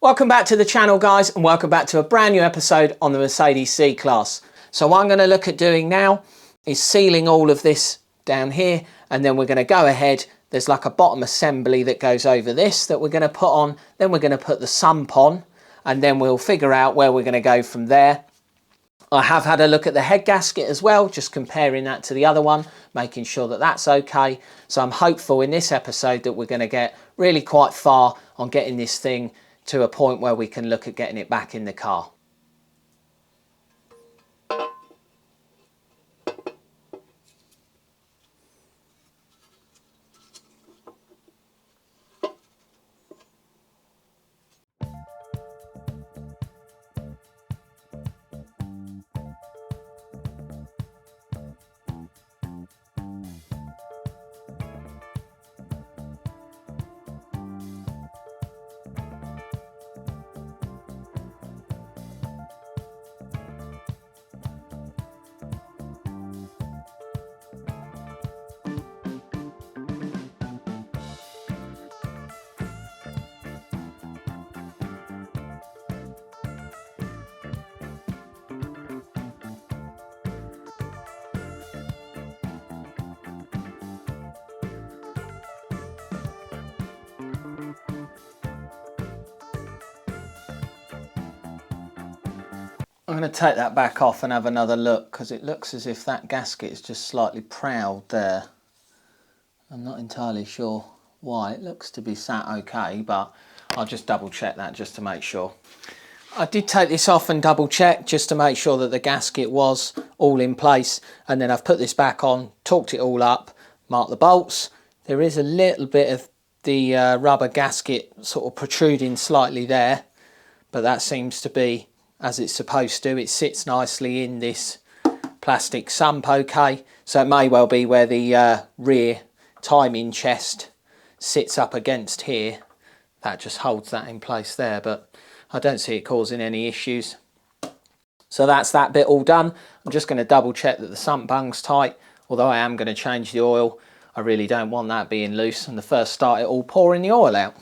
Welcome back to the channel, guys, and welcome back to a brand new episode on the Mercedes C-Class. So what I'm going to look at doing now is sealing all of this down here, and then we're going to go ahead. There's like a bottom assembly that goes over this that we're going to put on, then we're going to put the sump on, and then we'll figure out where we're going to go from there. I have had a look at the head gasket as well, just comparing that to the other one, making sure that that's okay. So I'm hopeful in this episode that we're going to get really quite far on getting this thing to a point where we can look at getting it back in the car. I'm going to take that back off and have another look, because it looks as if that gasket is just slightly proud there. I'm not entirely sure why. It looks to be sat okay, but I'll just double check that just to make sure. I did take this off and double check just to make sure that the gasket was all in place, and then I've put this back on, torqued it all up, marked the bolts. There is a little bit of the rubber gasket sort of protruding slightly there, but that seems to be as it's supposed to. It sits nicely in this plastic sump okay, so it may well be where the rear timing chest sits up against here. That just holds that in place there, but I don't see it causing any issues. So that's that bit all done. I'm just going to double check that the sump bung's tight, although I am going to change the oil. I really don't want that being loose, and the first start it all pouring the oil out.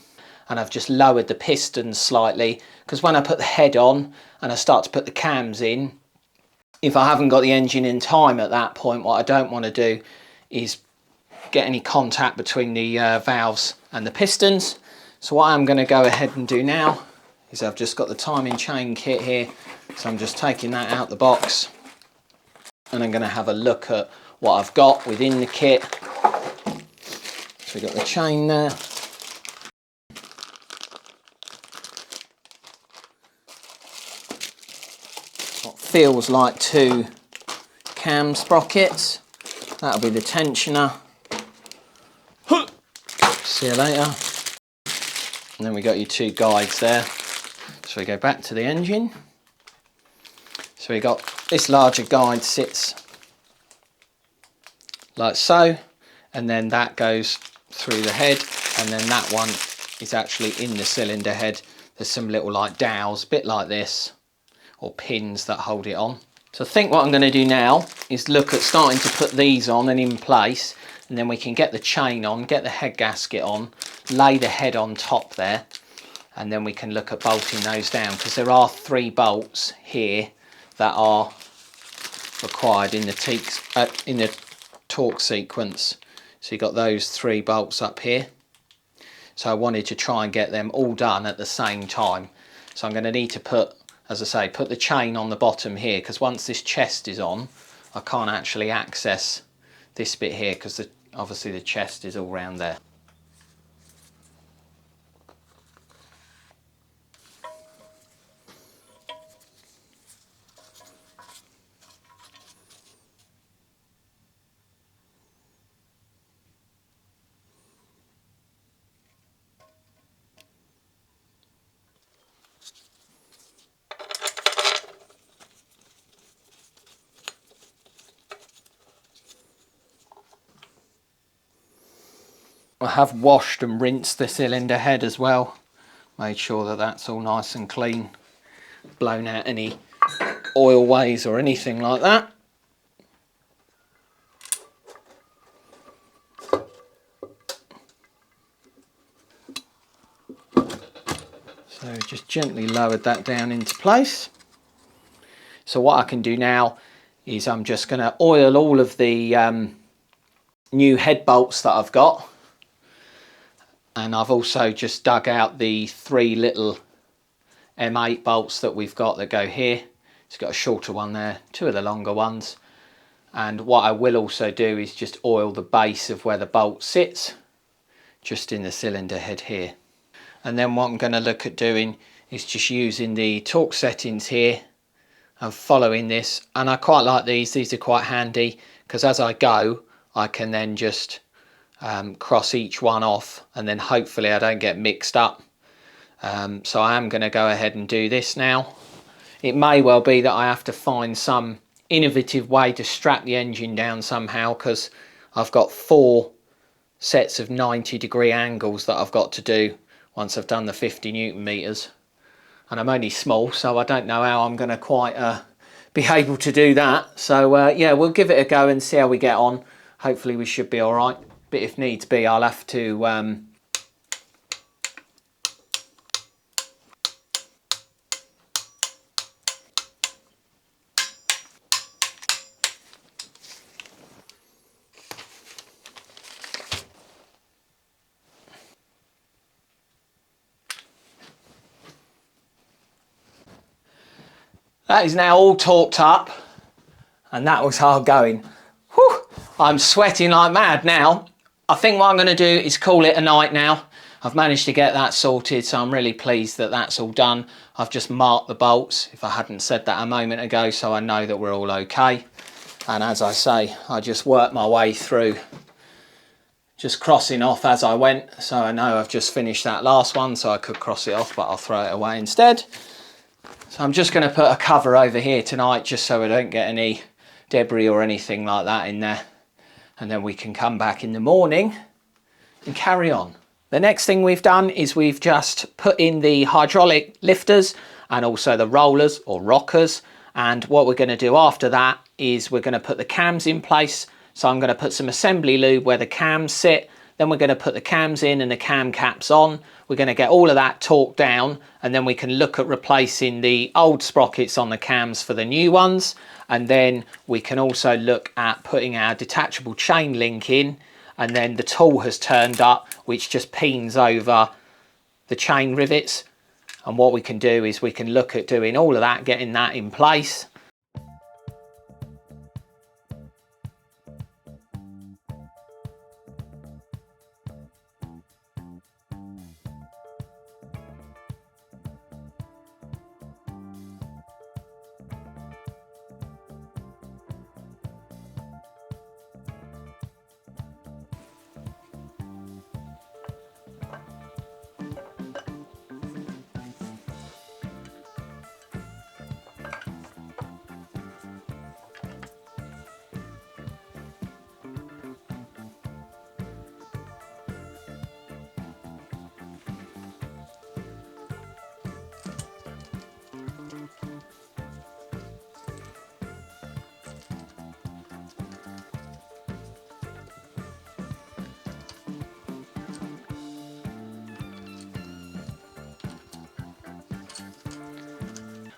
And I've just lowered the pistons slightly, because when I put the head on and I start to put the cams in, if I haven't got the engine in time at that point, what I don't want to do is get any contact between the valves and the pistons. So what I'm going to go ahead and do now is I've just got the timing chain kit here, so I'm just taking that out the box, and I'm going to have a look at what I've got within the kit. So we've got the chain there. What feels like two cam sprockets. That'll be the tensioner. See you later. And then we got your two guides there. So we go back to the engine. So we got this larger guide sits like so, and then that goes through the head, and then that one is actually in the cylinder head. There's some little like dowels, a bit like this, or pins that hold it on. So I think what I'm going to do now is look at starting to put these on and in place, and then we can get the chain on, get the head gasket on, lay the head on top there, and then we can look at bolting those down, because there are 3 bolts here that are required in the torque sequence. So you've got those 3 bolts up here. So I wanted to try and get them all done at the same time. So I'm going to need to put, as I say, put the chain on the bottom here, because once this chest is on, I can't actually access this bit here, because obviously the chest is all round there. I have washed and rinsed the cylinder head as well, made sure that that's all nice and clean, blown out any oil ways or anything like that. So just gently lowered that down into place. So what I can do now is I'm just going to oil all of the new head bolts that I've got. And I've also just dug out the 3 little M8 bolts that we've got that go here. It's got a shorter one there, 2 of the longer ones. And what I will also do is just oil the base of where the bolt sits, just in the cylinder head here. And then what I'm going to look at doing is just using the torque settings here and following this. And I quite like these are quite handy, because as I go I can then just cross each one off, and then hopefully I don't get mixed up. So I am going to go ahead and do this now. It may well be that I have to find some innovative way to strap the engine down somehow, because I've got 4 sets of 90-degree angles that I've got to do once I've done the 50 Newton meters, and I'm only small, so I don't know how I'm going to quite be able to do that. So yeah, we'll give it a go and see how we get on. Hopefully we should be all right, but if needs be I'll have to that is now all torqued up, and that was hard going. Whew, I'm sweating like mad now. I think what I'm going to do is call it a night now. I've managed to get that sorted, so I'm really pleased that that's all done. I've just marked the bolts, if I hadn't said that a moment ago, so I know that we're all okay. And as I say, I just worked my way through, just crossing off as I went. So I know I've just finished that last one, so I could cross it off, but I'll throw it away instead. So I'm just going to put a cover over here tonight, just so I don't get any debris or anything like that in there. And then we can come back in the morning and carry on. The next thing we've done is we've just put in the hydraulic lifters and also the rollers or rockers. And what we're going to do after that is we're going to put the cams in place. So I'm going to put some assembly lube where the cams sit. Then we're going to put the cams in and the cam caps on. We're going to get all of that torqued down, and then we can look at replacing the old sprockets on the cams for the new ones. And then we can also look at putting our detachable chain link in, and then the tool has turned up, which just peens over the chain rivets. And what we can do is we can look at doing all of that, getting that in place.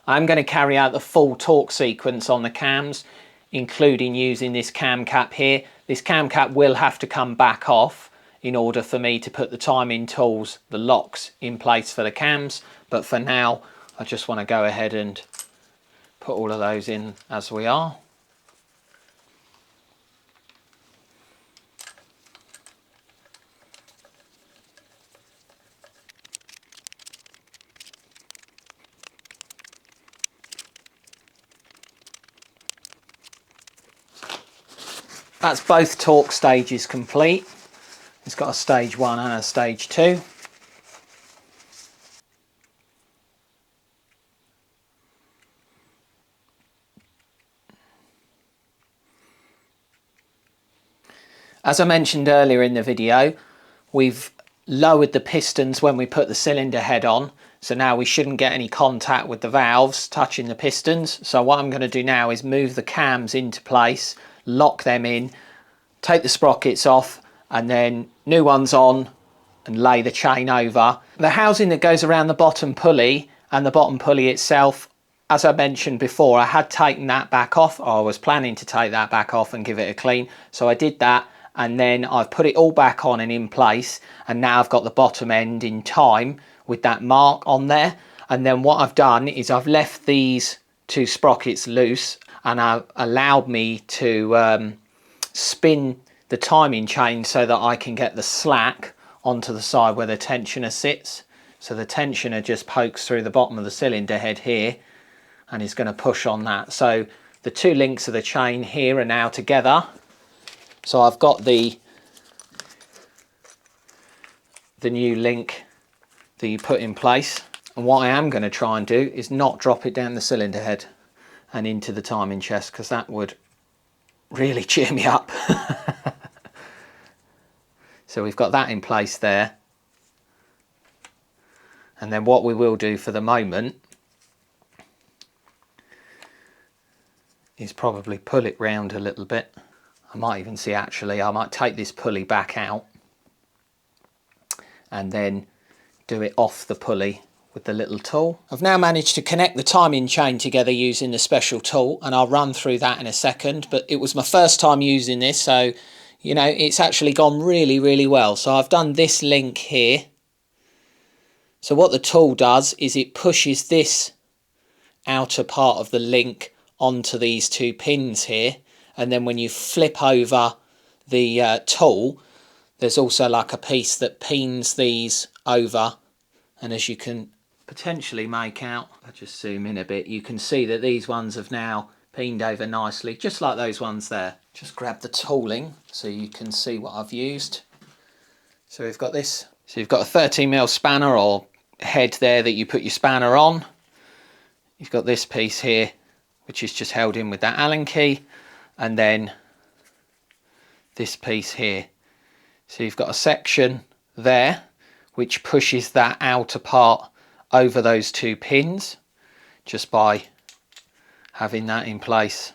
I'm going to carry out the full torque sequence on the cams, including using this cam cap here. This cam cap will have to come back off in order for me to put the timing tools, the locks, in place for the cams. But for now, I just want to go ahead and put all of those in as we are. That's both torque stages complete. It's got a stage 1 and a stage 2. As I mentioned earlier in the video, we've lowered the pistons when we put the cylinder head on, so now we shouldn't get any contact with the valves touching the pistons. So what I'm going to do now is move the cams into place, lock them in, take the sprockets off, and then new ones on and lay the chain over. The housing that goes around the bottom pulley and the bottom pulley itself, as I mentioned before, I had taken that back off, or I was planning to take that back off and give it a clean. So I did that, and then I've put it all back on and in place, and now I've got the bottom end in time with that mark on there. And then what I've done is I've left these two sprockets loose, and I've allowed me to spin the timing chain so that I can get the slack onto the side where the tensioner sits. So the tensioner just pokes through the bottom of the cylinder head here, and is going to push on that. So the two links of the chain here are now together. So I've got the new link that you put in place. And what I am going to try and do is not drop it down the cylinder head and into the timing chest, because that would really cheer me up. So we've got that in place there. And then what we will do for the moment is probably pull it round a little bit. I might even see, actually, I might take this pulley back out and then do it off the pulley with the little tool. I've now managed to connect the timing chain together using the special tool, and I'll run through that in a second. But it was my first time using this, so you know, it's actually gone really well. So I've done this link here. So what the tool does is it pushes this outer part of the link onto these two pins here, and then when you flip over the tool, there's also like a piece that pins these over, and as you can potentially make out, I'll just zoom in a bit, you can see that these ones have now pined over nicely, just like those ones there. Just grab the tooling so you can see what I've used. So we've got this, so you've got a 13mm spanner or head there that you put your spanner on. You've got this piece here, which is just held in with that Allen key, and then this piece here. So you've got a section there which pushes that outer part over those two pins just by having that in place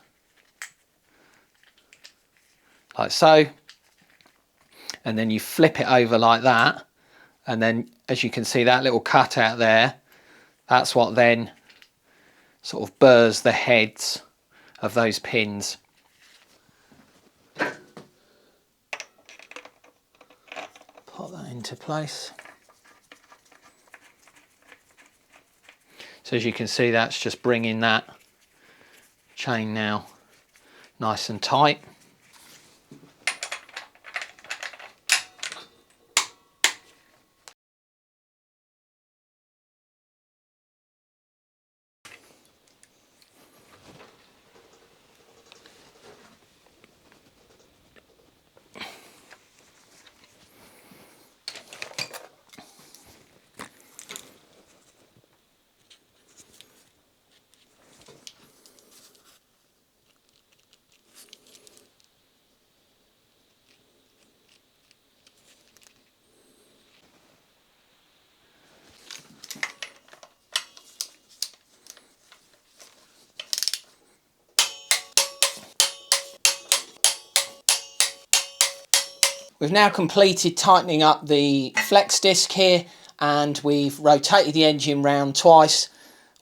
like so, and then you flip it over like that, and then as you can see that little cutout there, that's what then sort of burrs the heads of those pins. Put that into place. So as you can see, that's just bringing that chain now nice and tight. We've now completed tightening up the flex disc here, and we've rotated the engine round twice.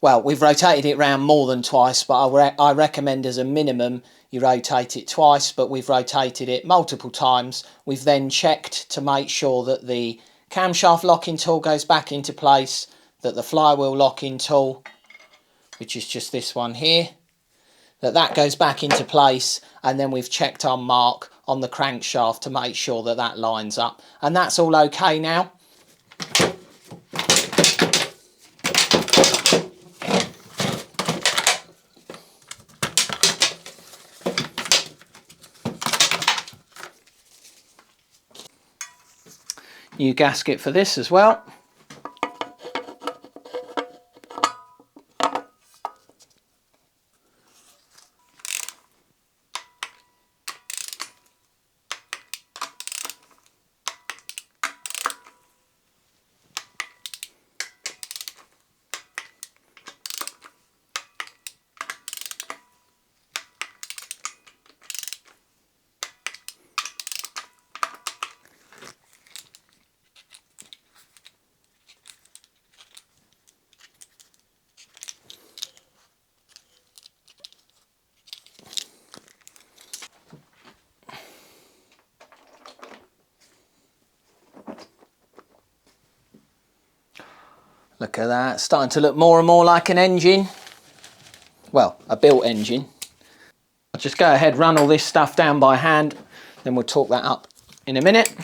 Well, we've rotated it round more than twice, but I recommend as a minimum you rotate it twice, but we've rotated it multiple times. We've then checked to make sure that the camshaft locking tool goes back into place, that the flywheel locking tool, which is just this one here, that goes back into place, and then we've checked our mark on the crankshaft to make sure that that lines up, and that's all okay now. New gasket for this as well. Look at that, starting to look more and more like an engine. Well, a built engine. I'll just go ahead, run all this stuff down by hand, then we'll talk that up in a minute.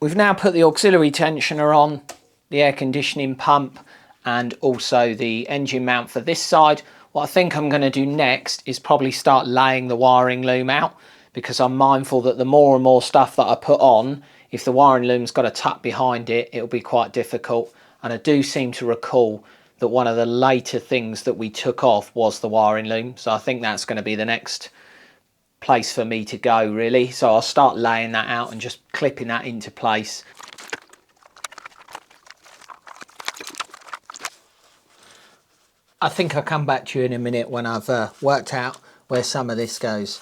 We've now put the auxiliary tensioner on, the air conditioning pump, and also the engine mount for this side. What I think I'm going to do next is probably start laying the wiring loom out, because I'm mindful that the more and more stuff that I put on, if the wiring loom's got a tut behind it, it'll be quite difficult. And I do seem to recall that one of the later things that we took off was the wiring loom. So I think that's going to be the next place for me to go, really. So I'll start laying that out and just clipping that into place. I think I'll come back to you in a minute when I've worked out where some of this goes.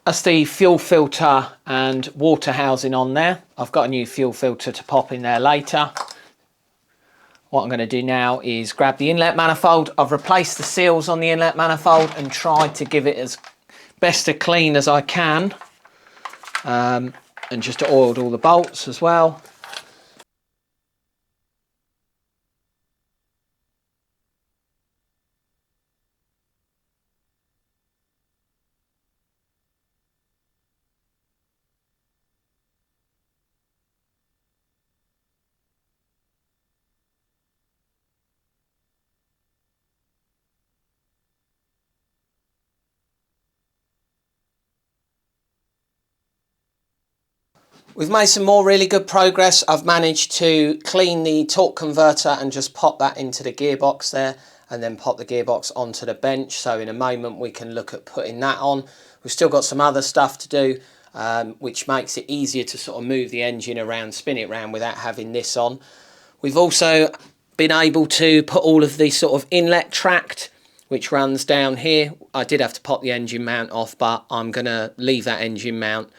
That's the fuel filter and water housing on there. I've got a new fuel filter to pop in there later. What I'm going to do now is grab the inlet manifold. I've replaced the seals on the inlet manifold and tried to give it as best a clean as I can. And just oiled all the bolts as well. We've made some more really good progress. I've managed to clean the torque converter and just pop that into the gearbox there, and then pop the gearbox onto the bench. So in a moment we can look at putting that on. We've still got some other stuff to do, which makes it easier to sort of move the engine around, spin it around without having this on. We've also been able to put all of the sort of inlet tract, which runs down here. I did have to pop the engine mount off, but I'm going to leave that engine mount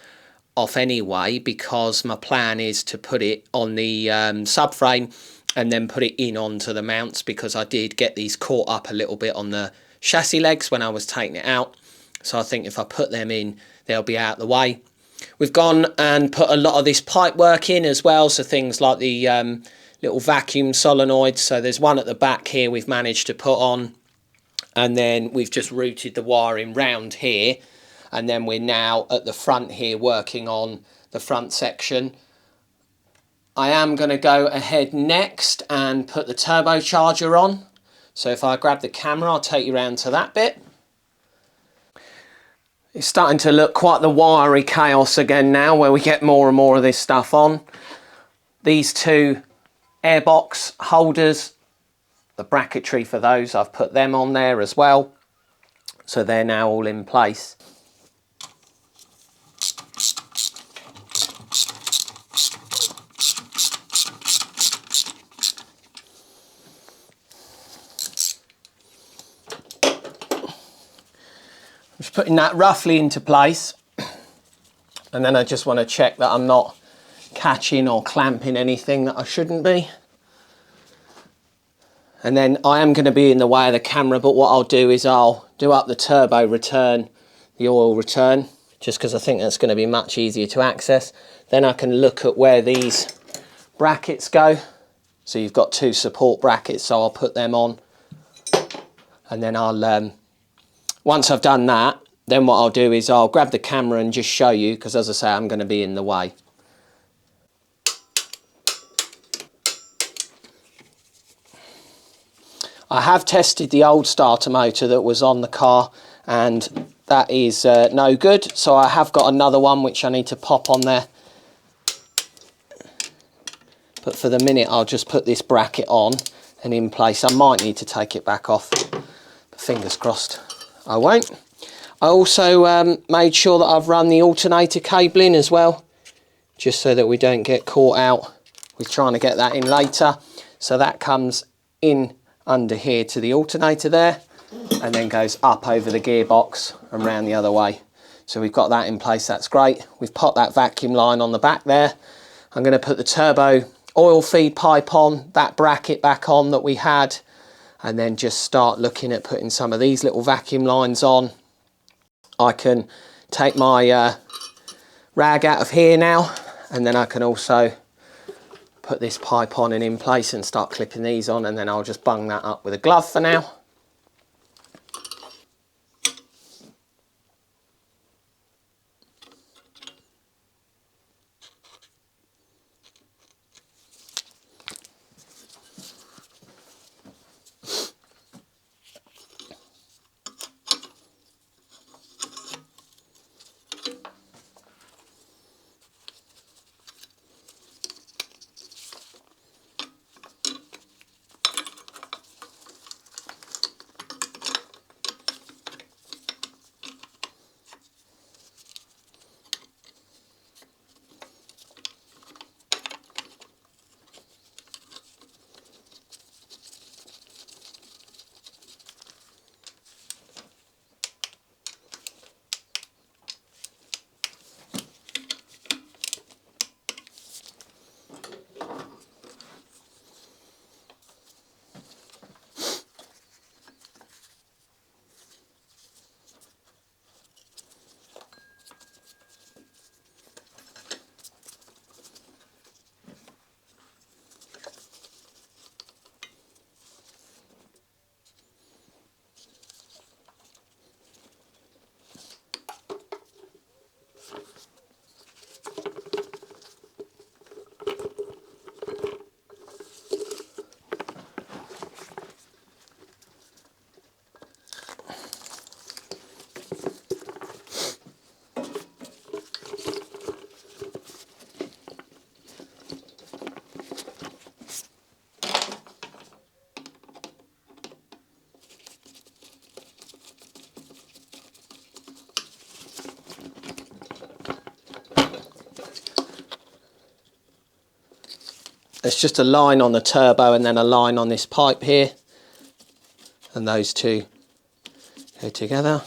off anyway, because my plan is to put it on the subframe and then put it in onto the mounts, because I did get these caught up a little bit on the chassis legs when I was taking it out. So I think if I put them in, they'll be out of the way. We've gone and put a lot of this pipe work in as well, so things like the little vacuum solenoids. So there's one at the back here we've managed to put on, and then we've just routed the wiring round here. And then we're now at the front here working on the front section. I am going to go ahead next and put the turbocharger on. So if I grab the camera, I'll take you around to that bit. It's starting to look quite the wiry chaos again now, where we get more and more of this stuff on. These two airbox holders, the bracketry for those, I've put them on there as well. So they're now all in place. Just putting that roughly into place, and then I just want to check that I'm not catching or clamping anything that I shouldn't be. And then I am going to be in the way of the camera, but what I'll do is I'll do up the turbo return, the oil return, just because I think that's going to be much easier to access. Then I can look at where these brackets go. So you've got two support brackets, so I'll put them on. And then I'll, once I've done that, then what I'll do is I'll grab the camera and just show you, because as I say, I'm going to be in the way. I have tested the old starter motor that was on the car, and that is no good. So I have got another one which I need to pop on there. But for the minute, I'll just put this bracket on and in place. I might need to take it back off. Fingers crossed I won't. I also made sure that I've run the alternator cabling as well, just so that we don't get caught out with trying to get that in later. So that comes in under here to the alternator there, and then goes up over the gearbox and round the other way. So we've got that in place, that's great. We've popped that vacuum line on the back there. I'm going to put the turbo oil feed pipe on, that bracket back on that we had, and then just start looking at putting some of these little vacuum lines on. I can take my rag out of here now, and then I can also put this pipe on and in place and start clipping these on, and then I'll just bung that up with a glove for now. It's just a line on the turbo and then a line on this pipe here, and those two go together.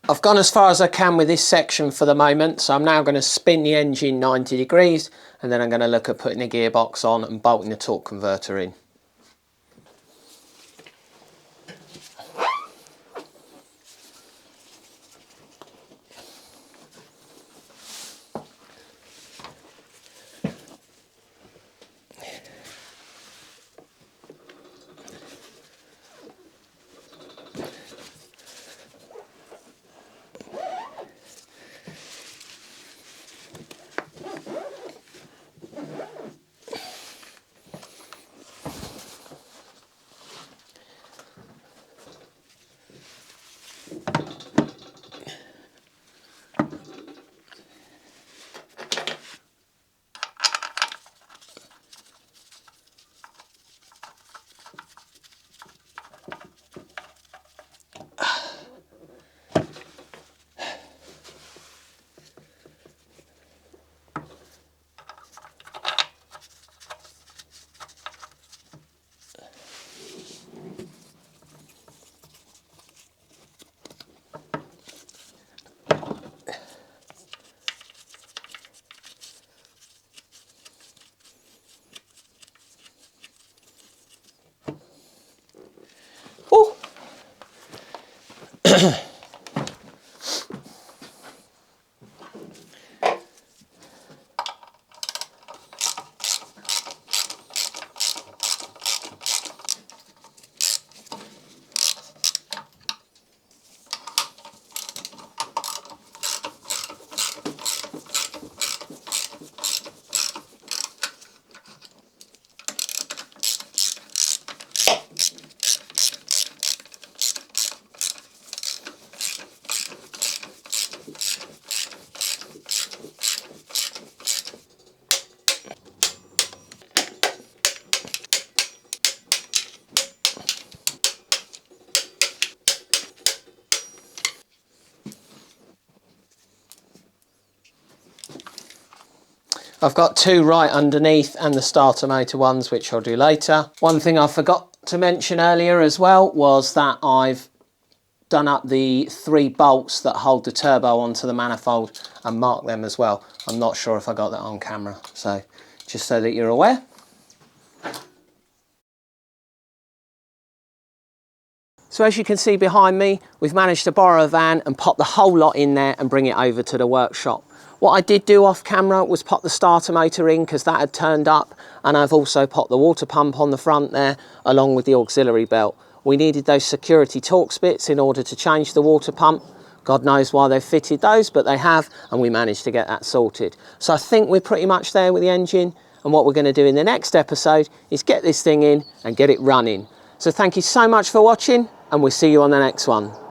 I've gone as far as I can with this section for the moment, so I'm now going to spin the engine 90 degrees, and then I'm going to look at putting the gearbox on and bolting the torque converter in. I've got two right underneath and the starter motor ones, which I'll do later. One thing I forgot to mention earlier as well was that I've done up the 3 bolts that hold the turbo onto the manifold and marked them as well. I'm not sure if I got that on camera, so just so that you're aware. So as you can see behind me, we've managed to borrow a van and pop the whole lot in there and bring it over to the workshop. What I did do off camera was pop the starter motor in because that had turned up, and I've also popped the water pump on the front there along with the auxiliary belt. We needed those security Torx bits in order to change the water pump. God knows why they've fitted those, but they have, and we managed to get that sorted. So I think we're pretty much there with the engine, and what we're going to do in the next episode is get this thing in and get it running. So thank you so much for watching, and we'll see you on the next one.